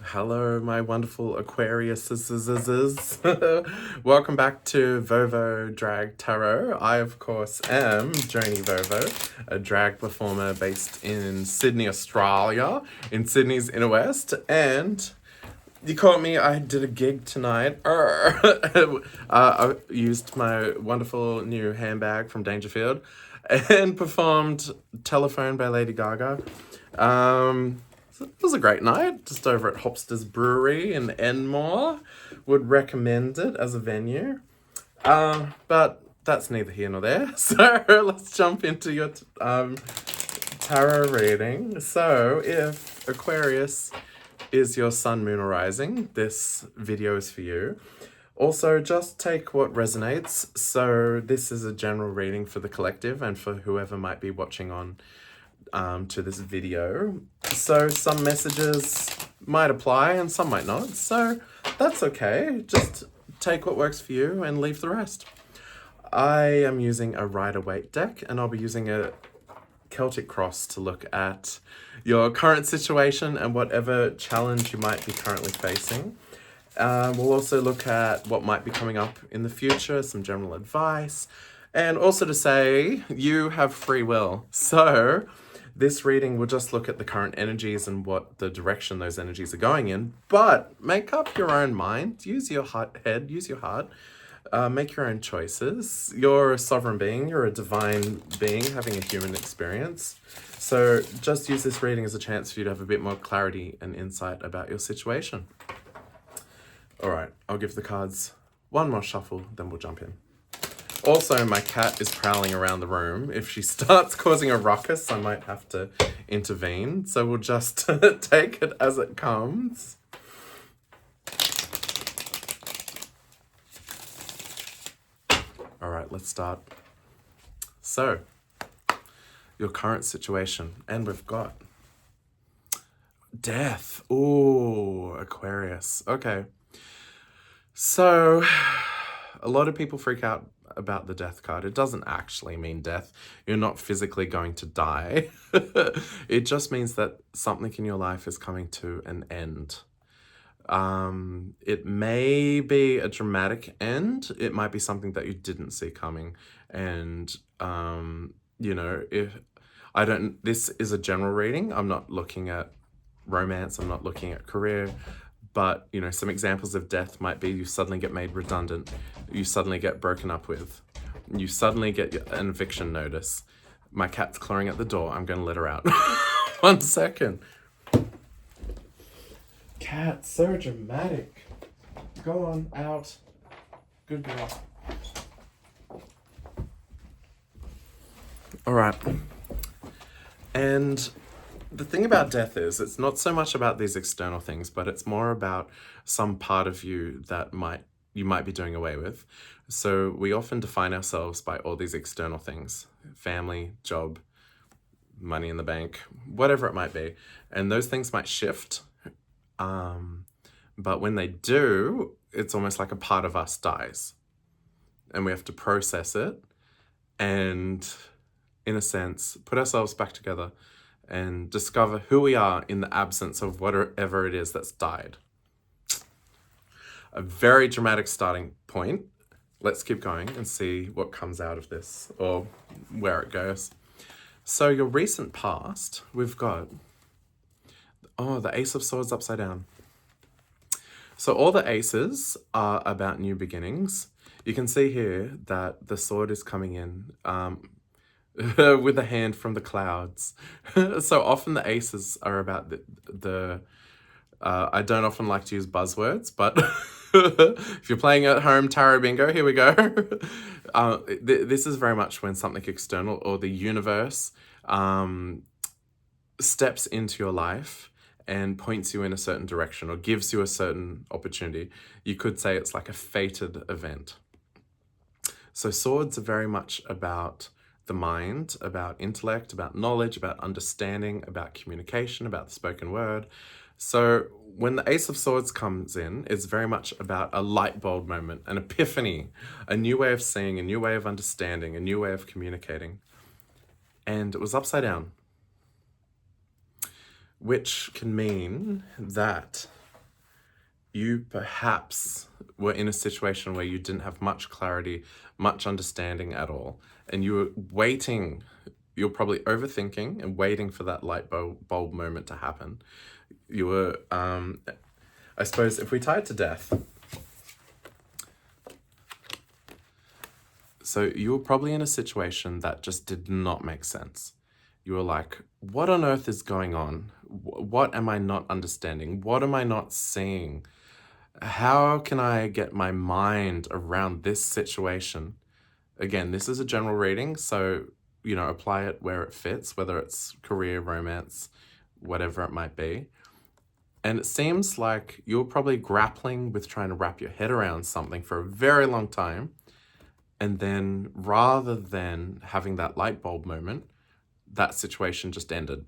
Hello, my wonderful Aquariuses. Welcome back to Vovo Drag Tarot. I, of course, am Joni Vovo, a drag performer based in Sydney, Australia, in Sydney's inner west. And you caught me, I did a gig tonight. I used my wonderful new handbag from Dangerfield and performed Telephone by Lady Gaga. It was a great night, just over at Hopster's Brewery in Enmore. Would recommend it as a venue. But that's neither here nor there. So let's jump into your tarot reading. So if Aquarius is your sun, moon, or rising, this video is for you. Also, just take what resonates. So this is a general reading for the collective and for whoever might be watching on to this video. So some messages might apply and some might not. So that's okay. Just take what works for you and leave the rest. I am using a Rider-Waite deck and I'll be using a Celtic cross to look at your current situation and whatever challenge you might be currently facing. We'll also look at what might be coming up in the future, some general advice, and also to say you have free will. So this reading will just look at the current energies and what the direction those energies are going in, but make up your own mind, use your head, use your heart, make your own choices. You're a sovereign being, you're a divine being having a human experience. So just use this reading as a chance for you to have a bit more clarity and insight about your situation. All right, I'll give the cards one more shuffle, then we'll jump in. Also, my cat is prowling around the room. If she starts causing a ruckus, I might have to intervene. So we'll just take it as it comes. All right, let's start. So, your current situation, and we've got death. Ooh, Aquarius. Okay. So, a lot of people freak out about the death card. It doesn't actually mean death. You're not physically going to die. It just means that something in your life is coming to an end. It may be a dramatic end. It might be something that you didn't see coming. And, you know, this is a general reading. I'm not looking at romance. I'm not looking at career. But, you know, some examples of death might be you suddenly get made redundant. You suddenly get broken up with. You suddenly get an eviction notice. My cat's clawing at the door. I'm going to let her out. 1 second. Cat, so dramatic. Go on, out. Good girl. All right. And the thing about death is it's not so much about these external things, but it's more about some part of you that you might be doing away with. So we often define ourselves by all these external things: family, job, money in the bank, whatever it might be. And those things might shift. But when they do, it's almost like a part of us dies. And we have to process it and, in a sense, put ourselves back together and discover who we are in the absence of whatever it is that's died. A very dramatic starting point. Let's keep going and see what comes out of this or where it goes. So your recent past, we've got, the Ace of Swords upside down. So all the aces are about new beginnings. You can see here that the sword is coming in with a hand from the clouds. So often the aces are about I don't often like to use buzzwords, but if you're playing at home tarot bingo, here we go. This is very much when something external or the universe steps into your life and points you in a certain direction or gives you a certain opportunity. You could say it's like a fated event. So swords are very much about the mind, about intellect, about knowledge, about understanding, about communication, about the spoken word. So when the Ace of Swords comes in, it's very much about a light bulb moment, an epiphany, a new way of seeing, a new way of understanding, a new way of communicating. And it was upside down, which can mean that you perhaps were in a situation where you didn't have much clarity, much understanding at all, and you were waiting, you're probably overthinking and waiting for that light bulb moment to happen. You were, I suppose if we tie it to death, so you were probably in a situation that just did not make sense. You were like, what on earth is going on? What am I not understanding? What am I not seeing? How can I get my mind around this situation? Again, this is a general reading, so, you know, apply it where it fits, whether it's career, romance, whatever it might be. And it seems like you're probably grappling with trying to wrap your head around something for a very long time. And then rather than having that light bulb moment, that situation just ended.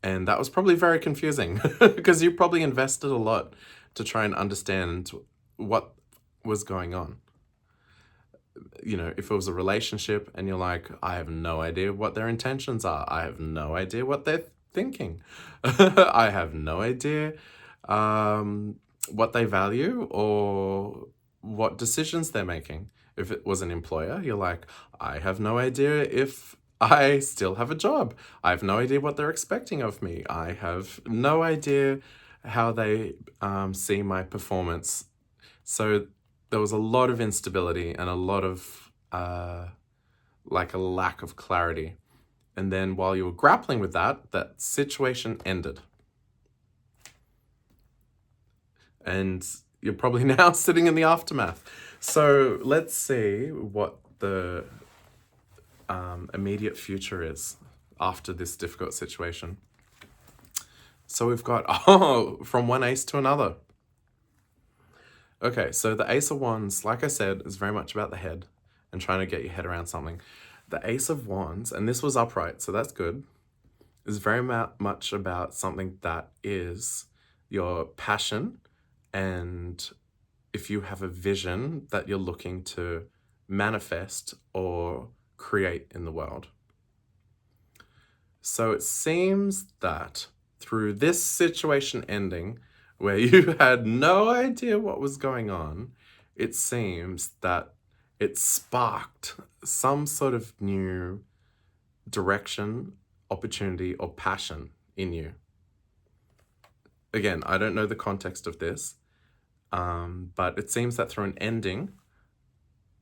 And that was probably very confusing because you probably invested a lot to try and understand what was going on. You know, if it was a relationship and you're like, I have no idea what their intentions are. I have no idea what they're thinking. I have no idea what they value or what decisions they're making. If it was an employer, you're like, I have no idea if I still have a job. I have no idea what they're expecting of me. I have no idea how they see my performance. So there was a lot of instability and a lot of like a lack of clarity. And then while you were grappling with that, that situation ended. And you're probably now sitting in the aftermath. So let's see what the immediate future is after this difficult situation. So we've got, from one ace to another. Okay, so the Ace of Wands, like I said, is very much about the head and trying to get your head around something. The Ace of Wands, and this was upright, so that's good, is very much about something that is your passion, and if you have a vision that you're looking to manifest or create in the world. So it seems that through this situation ending, where you had no idea what was going on, it seems that it sparked some sort of new direction, opportunity, or passion in you. Again, I don't know the context of this, but it seems that through an ending,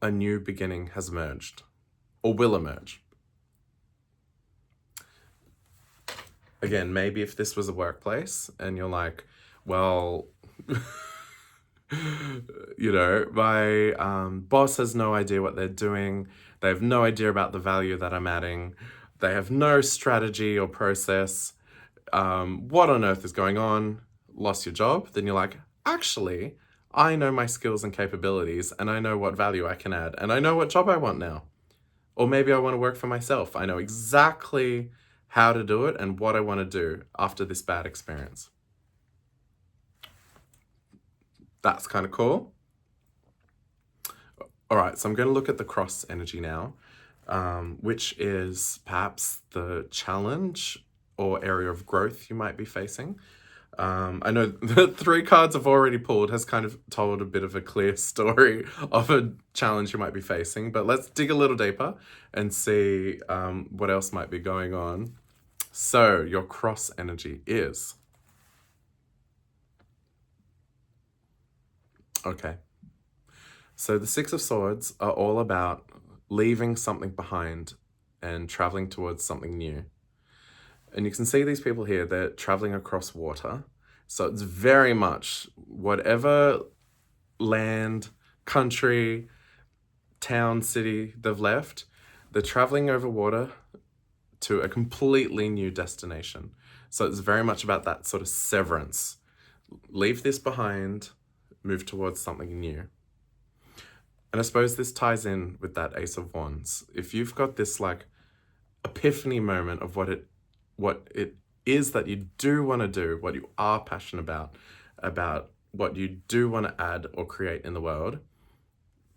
a new beginning has emerged, or will emerge. Again, maybe if this was a workplace and you're like, well, you know, my boss has no idea what they're doing. They have no idea about the value that I'm adding. They have no strategy or process. What on earth is going on? Lost your job? Then you're like, actually, I know my skills and capabilities and I know what value I can add and I know what job I want now. Or maybe I want to work for myself. I know exactly how to do it and what I want to do after this bad experience. That's kind of cool. All right, so I'm going to look at the cross energy now, which is perhaps the challenge or area of growth you might be facing. I know the 3 cards I've already pulled has kind of told a bit of a clear story of a challenge you might be facing, but let's dig a little deeper and see what else might be going on. So your cross energy is... Okay. So the 6 of Swords are all about leaving something behind and traveling towards something new. And you can see these people here, they're traveling across water. So it's very much whatever land, country, town, city they've left, they're traveling over water to a completely new destination. So it's very much about that sort of severance. Leave this behind, move towards something new. And I suppose this ties in with that Ace of Wands. If you've got this like epiphany moment of what it is that you do want to do, what you are passionate about what you do want to add or create in the world,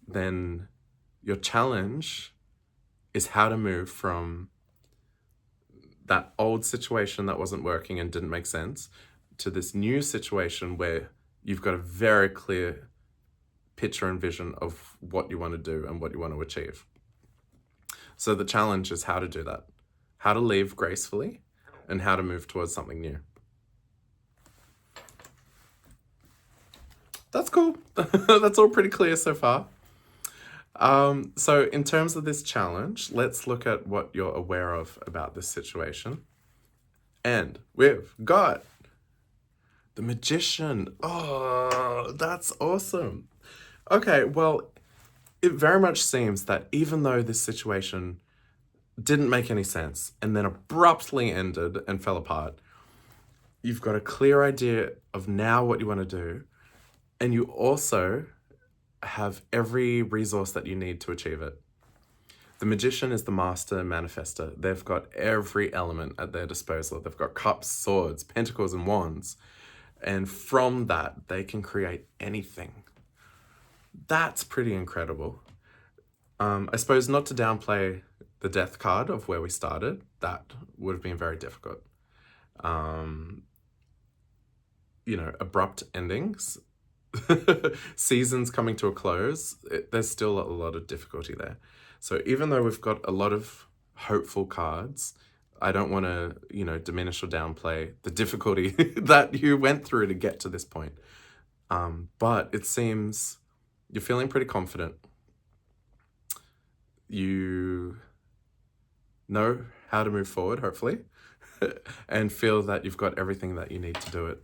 then your challenge is how to move from that old situation that wasn't working and didn't make sense to this new situation where you've got a very clear picture and vision of what you want to do and what you want to achieve. So the challenge is how to do that, how to leave gracefully, and how to move towards something new. That's cool. That's all pretty clear so far. So in terms of this challenge, let's look at what you're aware of about this situation. And we've got the Magician. Oh, that's awesome. Okay, well, it very much seems that even though this situation didn't make any sense and then abruptly ended and fell apart, you've got a clear idea of now what you want to do, and you also have every resource that you need to achieve it. The Magician is the master manifester. They've got every element at their disposal. They've got cups, swords, pentacles, and wands. And from that, they can create anything. That's pretty incredible. I suppose not to downplay the death card of where we started. That would have been very difficult. You know, abrupt endings, seasons coming to a close, there's still a lot of difficulty there. So even though we've got a lot of hopeful cards, I don't want to, you know, diminish or downplay the difficulty that you went through to get to this point. But it seems you're feeling pretty confident. You know how to move forward, hopefully, and feel that you've got everything that you need to do it.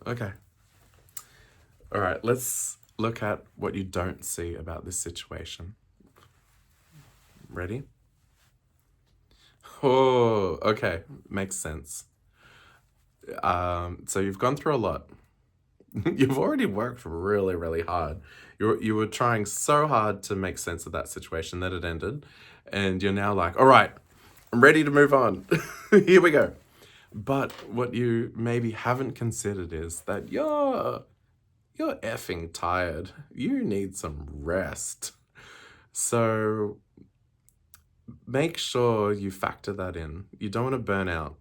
Okay. All right, let's look at what you don't see about this situation. Ready? Oh, okay. Makes sense. So you've gone through a lot. You've already worked really, really hard. You were trying so hard to make sense of that situation that it ended. And you're now like, all right, I'm ready to move on. Here we go. But what you maybe haven't considered is that you're effing tired. You need some rest. So make sure you factor that in. You don't want to burn out.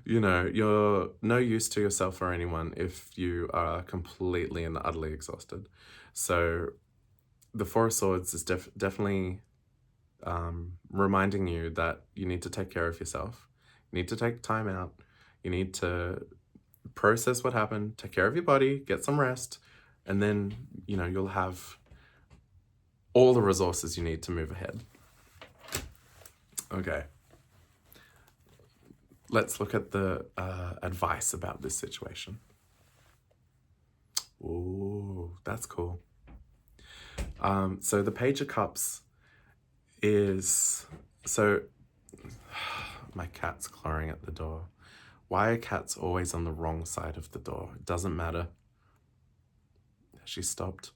You know, you're no use to yourself or anyone if you are completely and utterly exhausted. So the Four of Swords is definitely reminding you that you need to take care of yourself. You need to take time out. You need to process what happened, take care of your body, get some rest, and then, you know, you'll have all the resources you need to move ahead. Okay. Let's look at the advice about this situation. Ooh, that's cool. So the Page of Cups is... So, my cat's clawing at the door. Why are cats always on the wrong side of the door? It doesn't matter. She stopped.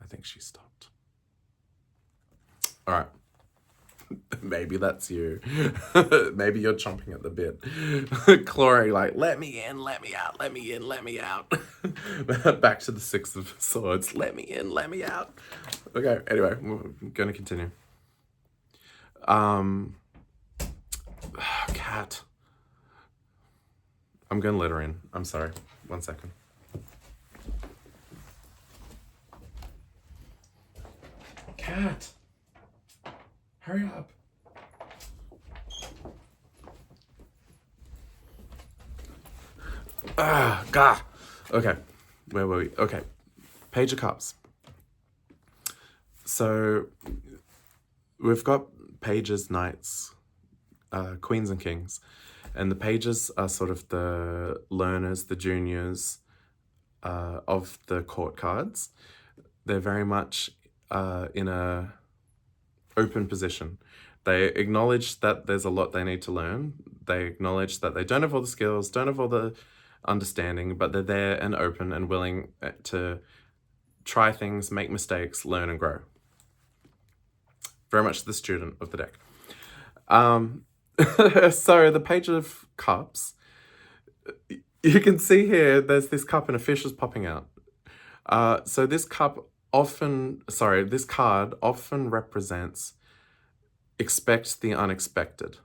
I think she stopped. All right. Maybe that's you. Maybe you're chomping at the bit. Clawing like, let me in, let me out, let me in, let me out. Back to the Six of Swords. Let me in, let me out. Okay, anyway, we're going to continue. Cat. I'm going to let her in. I'm sorry. 1 second. Cat. Hurry up. Gah. Okay. Where were we? Okay. Page of Cups. So we've got pages, knights, queens and kings. And the pages are sort of the learners, the juniors of the court cards. They're very much in a open position. They acknowledge that there's a lot they need to learn. They acknowledge that they don't have all the skills, don't have all the understanding, but they're there and open and willing to try things, make mistakes, learn and grow. Very much the student of the deck. So the Page of Cups, you can see here, there's this cup and a fish is popping out. So this card often represents expect the unexpected.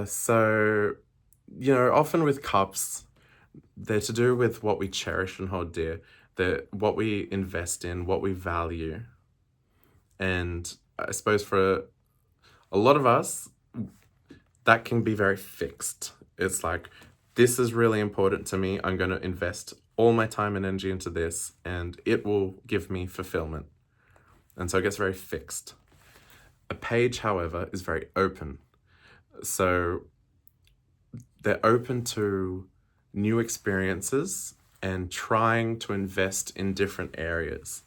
So, you know, often with cups, they're to do with what we cherish and hold dear, what we invest in, what we value. And I suppose for a lot of us, that can be very fixed. It's like, this is really important to me. I'm going to invest all my time and energy into this, and it will give me fulfillment. And so it gets very fixed. A page, however, is very open. So they're open to new experiences and trying to invest in different areas.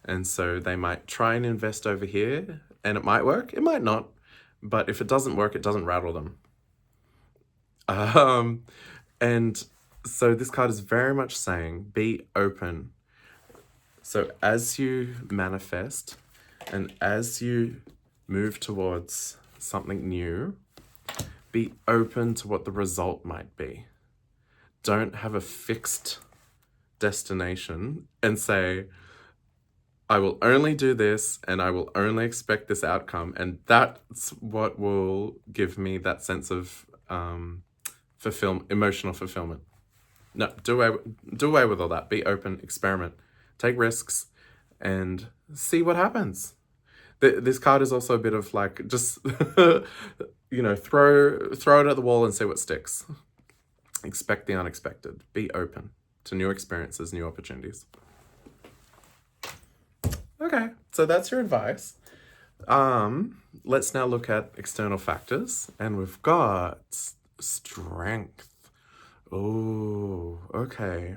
And so they might try and invest over here, and it might work, it might not. But if it doesn't work, it doesn't rattle them. And so this card is very much saying, be open. So as you manifest and as you move towards something new, be open to what the result might be. Don't have a fixed destination and say, I will only do this and I will only expect this outcome. And that's what will give me that sense of emotional fulfillment. No, do away with all that. Be open, experiment, take risks, and see what happens. This card is also a bit of like, just, you know, throw it at the wall and see what sticks. Expect the unexpected. Be open to new experiences, new opportunities. Okay, so that's your advice. Let's now look at external factors, and we've got strength. Oh, okay.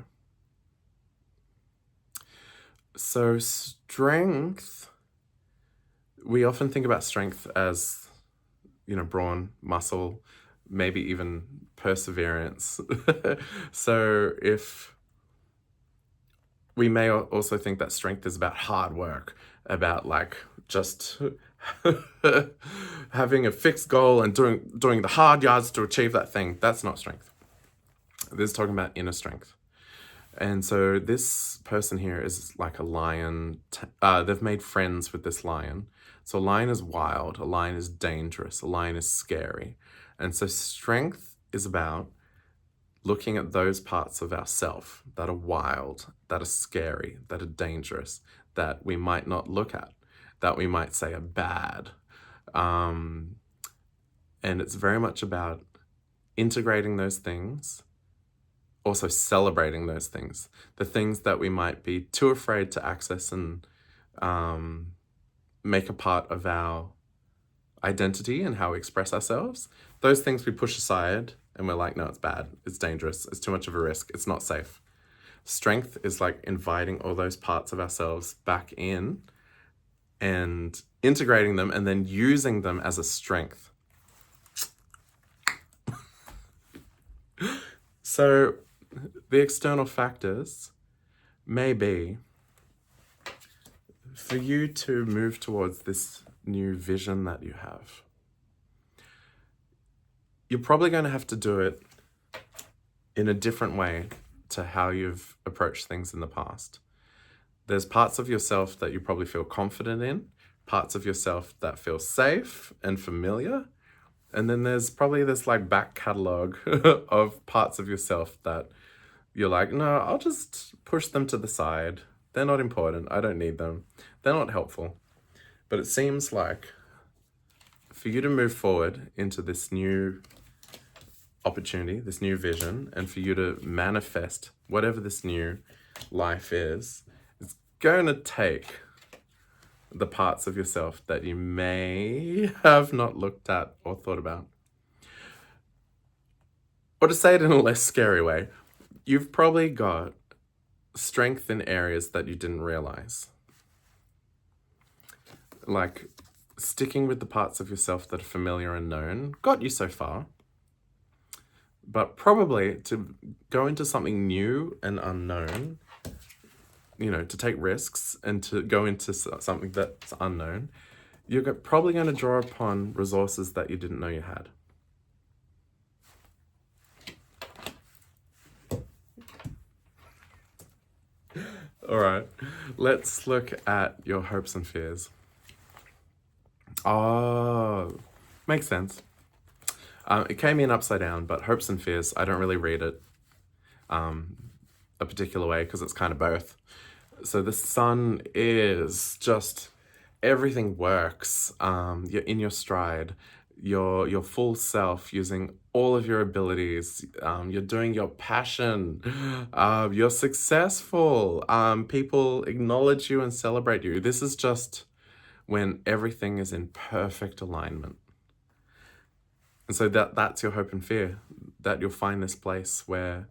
So strength, we often think about strength as, you know, brawn, muscle, maybe even perseverance. So if we may also think that strength is about hard work, about like just having a fixed goal and doing the hard yards to achieve that thing. That's not strength. This is talking about inner strength. And so this person here is like a lion. They've made friends with this lion. So a lion is wild, a lion is dangerous, a lion is scary. And so strength is about looking at those parts of ourself that are wild, that are scary, that are dangerous, that we might not look at, that we might say are bad. And it's very much about integrating those things, also celebrating those things, the things that we might be too afraid to access and make a part of our identity and how we express ourselves. Those things we push aside and we're like, no, it's bad, it's dangerous, it's too much of a risk, it's not safe. Strength is like inviting all those parts of ourselves back in and integrating them and then using them as a strength. So the external factors may be for you to move towards this new vision that you have. You're probably going to have to do it in a different way to how you've approached things in the past. There's parts of yourself that you probably feel confident in, parts of yourself that feel safe and familiar, and then there's probably this like back catalog of parts of yourself that you're like, no, I'll just push them to the side. They're not important. I don't need them. They're not helpful. But it seems like for you to move forward into this new opportunity, this new vision, and for you to manifest whatever this new life is, it's going to take the parts of yourself that you may have not looked at or thought about. Or to say it in a less scary way, you've probably got strength in areas that you didn't realize. Like sticking with the parts of yourself that are familiar and known got you so far. But probably to go into something new and unknown, you know, to take risks and to go into something that's unknown, you're probably going to draw upon resources that you didn't know you had. All right, let's look at your hopes and fears. Oh, makes sense. It came in upside down, but hopes and fears, I don't really read it a particular way because it's kind of both. So the sun is just, everything works. You're in your stride, your full self, using all of your abilities. You're doing your passion. You're successful. People acknowledge you and celebrate you. This is just when everything is in perfect alignment. And so that's your hope and fear, that you'll find this place where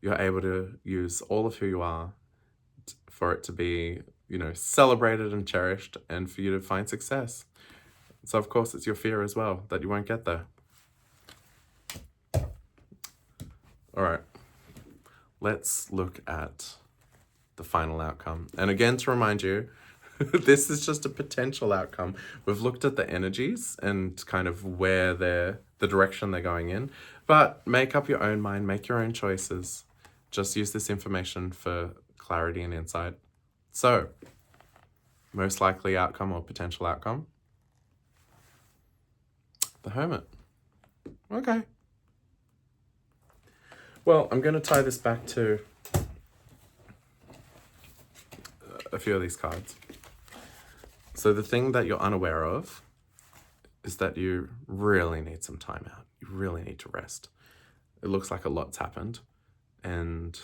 you're able to use all of who you are for it to be, you know, celebrated and cherished, and for you to find success. So of course it's your fear as well that you won't get there. All right, let's look at the final outcome. And again, to remind you, this is just a potential outcome. We've looked at the energies and kind of where the direction they're going in, but make up your own mind, make your own choices. Just use this information for clarity and insight. So, most likely outcome or potential outcome? The Hermit. Okay. Well, I'm going to tie this back to a few of these cards. So the thing that you're unaware of is that you really need some time out. You really need to rest. It looks like a lot's happened. And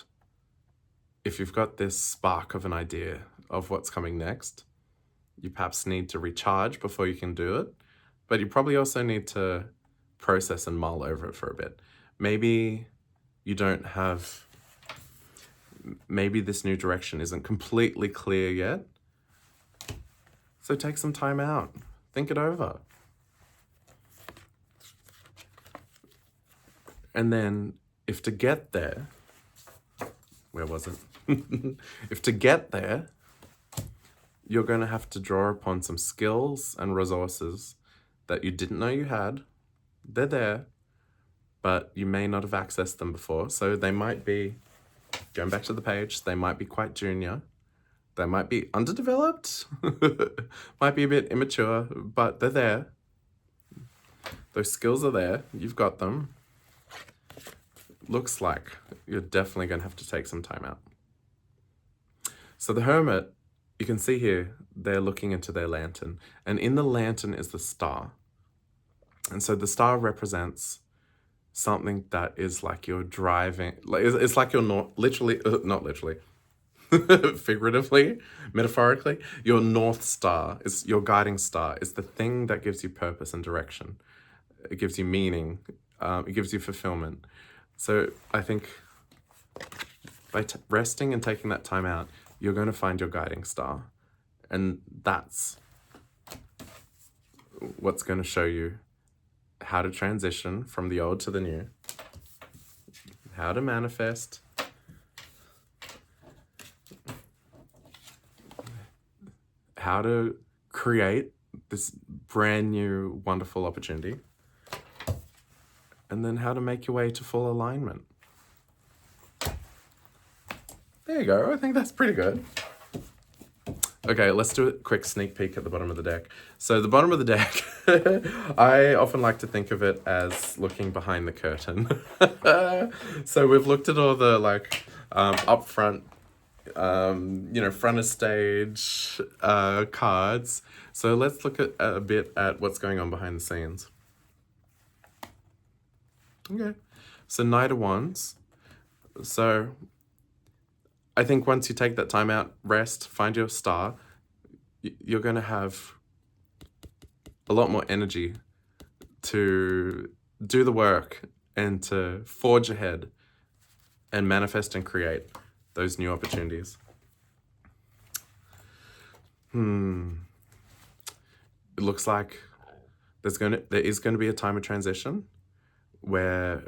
if you've got this spark of an idea of what's coming next, you perhaps need to recharge before you can do it. But you probably also need to process and mull over it for a bit. Maybe you don't have, maybe this new direction isn't completely clear yet. So take some time out. Think it over. And then if to get there, where was it? If to get there, you're going to have to draw upon some skills and resources that you didn't know you had. They're there, but you may not have accessed them before. So they might be, going back to the page, they might be quite junior. They might be underdeveloped, might be a bit immature, but they're there. Those skills are there. You've got them. Looks like you're definitely going to have to take some time out. So the Hermit, you can see here, they're looking into their lantern. And in the lantern is the star. And so the star represents something that is like you're driving. It's like you're not literally, not literally, figuratively, metaphorically, your North Star, is your guiding star. It's the thing that gives you purpose and direction. It gives you meaning. It gives you fulfillment. So I think by resting and taking that time out, you're going to find your guiding star. And that's what's going to show you how to transition from the old to the new, how to manifest, how to create this brand new, wonderful opportunity, and then how to make your way to full alignment. There you go. I think that's pretty good. Okay, let's do a quick sneak peek at the bottom of the deck. So the bottom of the deck, I often like to think of it as looking behind the curtain. So we've looked at all the upfront, front of stage cards. So let's look at a bit at what's going on behind the scenes. Okay, so Knight of Wands. So I think once you take that time out, rest, find your star, you're going to have a lot more energy to do the work and to forge ahead and manifest and create those new opportunities. It looks like there is going to be a time of transition where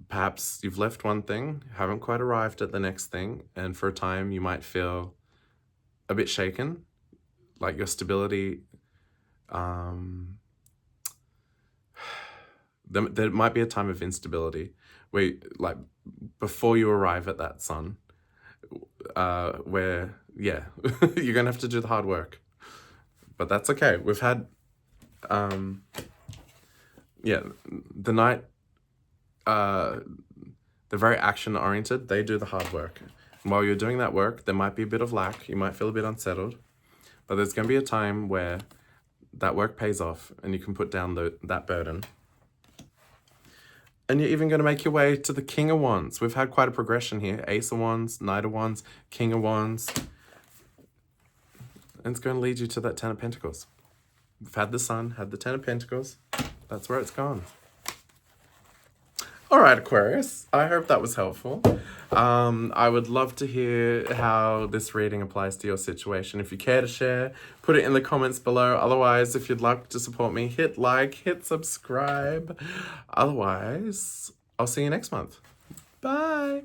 perhaps you've left one thing, haven't quite arrived at the next thing, and for a time you might feel a bit shaken, like your stability. There might be a time of instability where, like, before you arrive at that sun, where, yeah, you're going to have to do the hard work. But that's okay. We've had yeah, the Knight, they're very action-oriented. They do the hard work. And while you're doing that work, there might be a bit of lack. You might feel a bit unsettled. But there's going to be a time where that work pays off and you can put down that burden. And you're even going to make your way to the King of Wands. We've had quite a progression here. Ace of Wands, Knight of Wands, King of Wands. And it's going to lead you to that Ten of Pentacles. We've had the Sun, had the Ten of Pentacles. That's where it's gone. All right, Aquarius. I hope that was helpful. I would love to hear how this reading applies to your situation. If you care to share, put it in the comments below. Otherwise, if you'd like to support me, hit like, hit subscribe. Otherwise, I'll see you next month. Bye.